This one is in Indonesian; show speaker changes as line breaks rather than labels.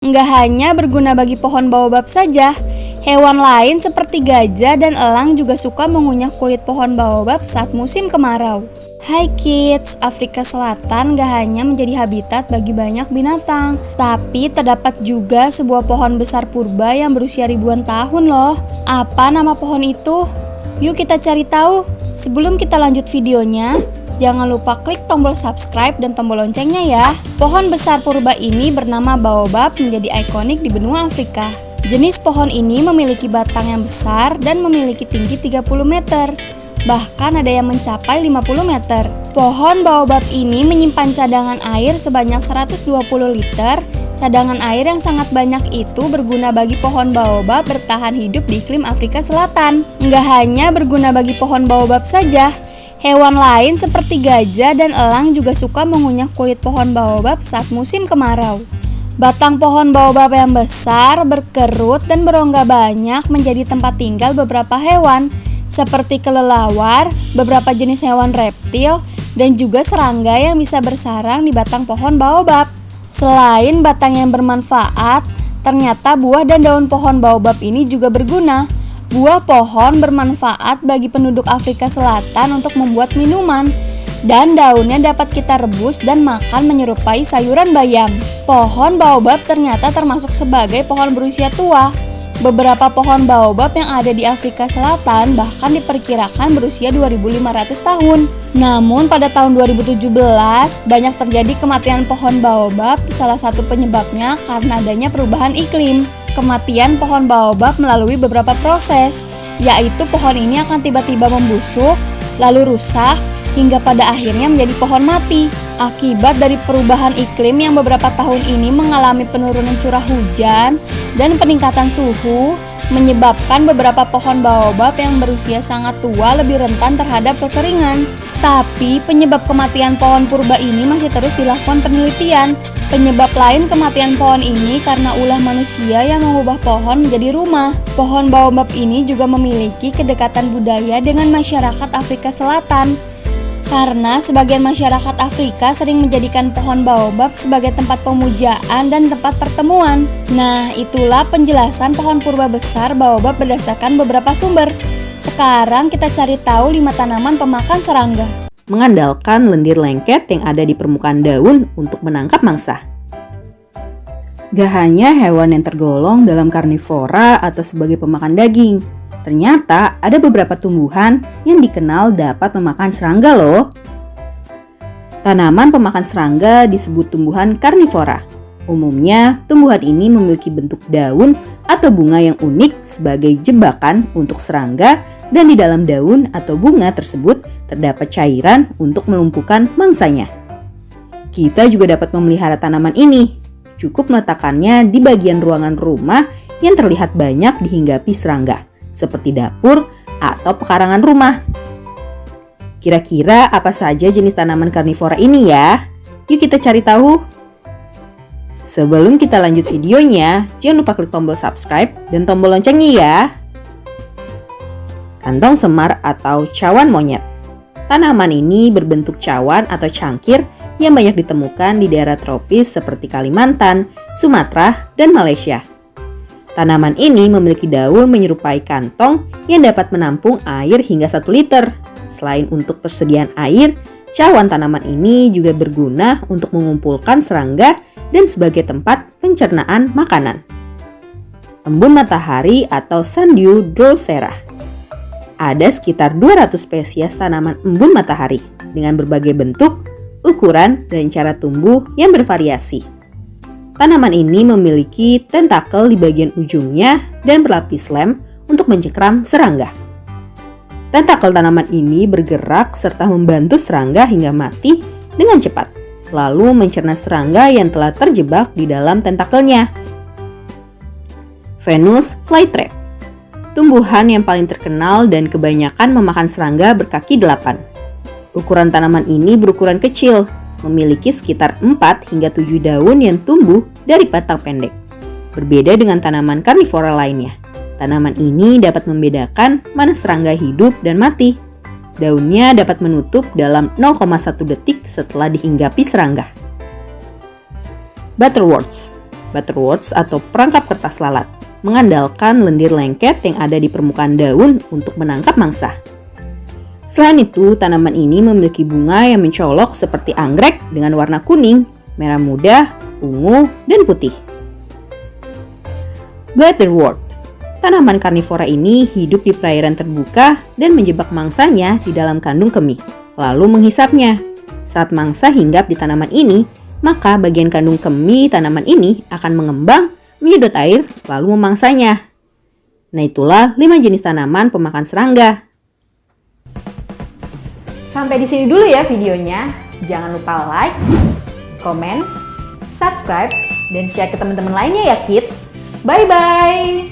Nggak hanya berguna bagi pohon baobab saja, hewan lain seperti gajah dan elang juga suka mengunyah kulit pohon baobab saat musim kemarau. Hai kids, Afrika Selatan gak hanya menjadi habitat bagi banyak binatang, tapi terdapat juga sebuah pohon besar purba yang berusia ribuan tahun loh. Apa nama pohon itu? Yuk kita cari tahu. Sebelum kita lanjut videonya, jangan lupa klik tombol subscribe dan tombol loncengnya ya. Pohon besar purba ini bernama baobab, menjadi ikonik di benua Afrika. Jenis pohon ini memiliki batang yang besar dan memiliki tinggi 30 meter. Bahkan ada yang mencapai 50 meter. Pohon baobab ini menyimpan cadangan air sebanyak 120 liter. Cadangan air yang sangat banyak itu berguna bagi pohon baobab bertahan hidup di iklim Afrika Selatan. Nggak hanya berguna bagi pohon baobab saja, hewan lain seperti gajah dan elang juga suka mengunyah kulit pohon baobab saat musim kemarau. Batang pohon baobab yang besar, berkerut, dan berongga banyak menjadi tempat tinggal beberapa hewan, seperti kelelawar, beberapa jenis hewan reptil, dan juga serangga yang bisa bersarang di batang pohon baobab. Selain batang yang bermanfaat, ternyata buah dan daun pohon baobab ini juga berguna. Buah pohon bermanfaat bagi penduduk Afrika Selatan untuk membuat minuman, dan daunnya dapat kita rebus dan makan menyerupai sayuran bayam. Pohon baobab ternyata termasuk sebagai pohon berusia tua. Beberapa pohon baobab yang ada di Afrika Selatan bahkan diperkirakan berusia 2.500 tahun. Namun pada tahun 2017 banyak terjadi kematian pohon baobab, salah satu penyebabnya karena adanya perubahan iklim. Kematian pohon baobab melalui beberapa proses, yaitu pohon ini akan tiba-tiba membusuk, lalu rusak, hingga pada akhirnya menjadi pohon mati. Akibat dari perubahan iklim yang beberapa tahun ini mengalami penurunan curah hujan dan peningkatan suhu, menyebabkan beberapa pohon baobab yang berusia sangat tua lebih rentan terhadap kekeringan. Tapi penyebab kematian pohon purba ini masih terus dilakukan penelitian. Penyebab lain kematian pohon ini karena ulah manusia yang mengubah pohon menjadi rumah. Pohon baobab ini juga memiliki kedekatan budaya dengan masyarakat Afrika Selatan. Karena sebagian masyarakat Afrika sering menjadikan pohon baobab sebagai tempat pemujaan dan tempat pertemuan. Nah, itulah penjelasan pohon purba besar baobab berdasarkan beberapa sumber. Sekarang kita cari tahu 5 tanaman pemakan serangga.
Mengandalkan lendir lengket yang ada di permukaan daun untuk menangkap mangsa. Gak hanya hewan yang tergolong dalam karnivora atau sebagai pemakan daging, ternyata ada beberapa tumbuhan yang dikenal dapat memakan serangga loh. Tanaman pemakan serangga disebut tumbuhan karnivora. Umumnya, tumbuhan ini memiliki bentuk daun atau bunga yang unik sebagai jebakan untuk serangga, dan di dalam daun atau bunga tersebut terdapat cairan untuk melumpuhkan mangsanya. Kita juga dapat memelihara tanaman ini. Cukup meletakkannya di bagian ruangan rumah yang terlihat banyak dihinggapi serangga, seperti dapur atau pekarangan rumah. Kira-kira apa saja jenis tanaman karnivora ini ya? Yuk kita cari tahu. Sebelum kita lanjut videonya, jangan lupa klik tombol subscribe dan tombol loncengnya ya. Kantong semar atau cawan monyet. Tanaman ini berbentuk cawan atau cangkir yang banyak ditemukan di daerah tropis seperti Kalimantan, Sumatera, dan Malaysia. Tanaman ini memiliki daun menyerupai kantong yang dapat menampung air hingga 1 liter. Selain untuk persediaan air, cawan tanaman ini juga berguna untuk mengumpulkan serangga dan sebagai tempat pencernaan makanan. Embun matahari atau Sundew drosera. Ada sekitar 200 spesies tanaman embun matahari dengan berbagai bentuk, ukuran, dan cara tumbuh yang bervariasi. Tanaman ini memiliki tentakel di bagian ujungnya dan berlapis lem untuk mencengkram serangga. Tentakel tanaman ini bergerak serta membantu serangga hingga mati dengan cepat, lalu mencerna serangga yang telah terjebak di dalam tentakelnya. Venus flytrap. Tumbuhan yang paling terkenal dan kebanyakan memakan serangga berkaki 8. Ukuran tanaman ini berukuran kecil, memiliki sekitar 4 hingga 7 daun yang tumbuh dari batang pendek. Berbeda dengan tanaman karnivora lainnya, tanaman ini dapat membedakan mana serangga hidup dan mati. Daunnya dapat menutup dalam 0,1 detik setelah dihinggapi serangga. Butterworts. butterworts atau perangkap kertas lalat, mengandalkan lendir lengket yang ada di permukaan daun untuk menangkap mangsa. Selain itu, tanaman ini memiliki bunga yang mencolok seperti anggrek dengan warna kuning, merah muda, ungu, dan putih. Butterwort. Tanaman karnivora ini hidup di perairan terbuka dan menjebak mangsanya di dalam kandung kemih, lalu menghisapnya. Saat mangsa hinggap di tanaman ini, maka bagian kandung kemih tanaman ini akan mengembang, menyedot air, lalu memangsanya. Nah, itulah 5 jenis tanaman pemakan serangga. Sampai di sini dulu ya videonya. Jangan lupa like, komen, subscribe, dan share ke teman-teman lainnya ya kids. Bye-bye!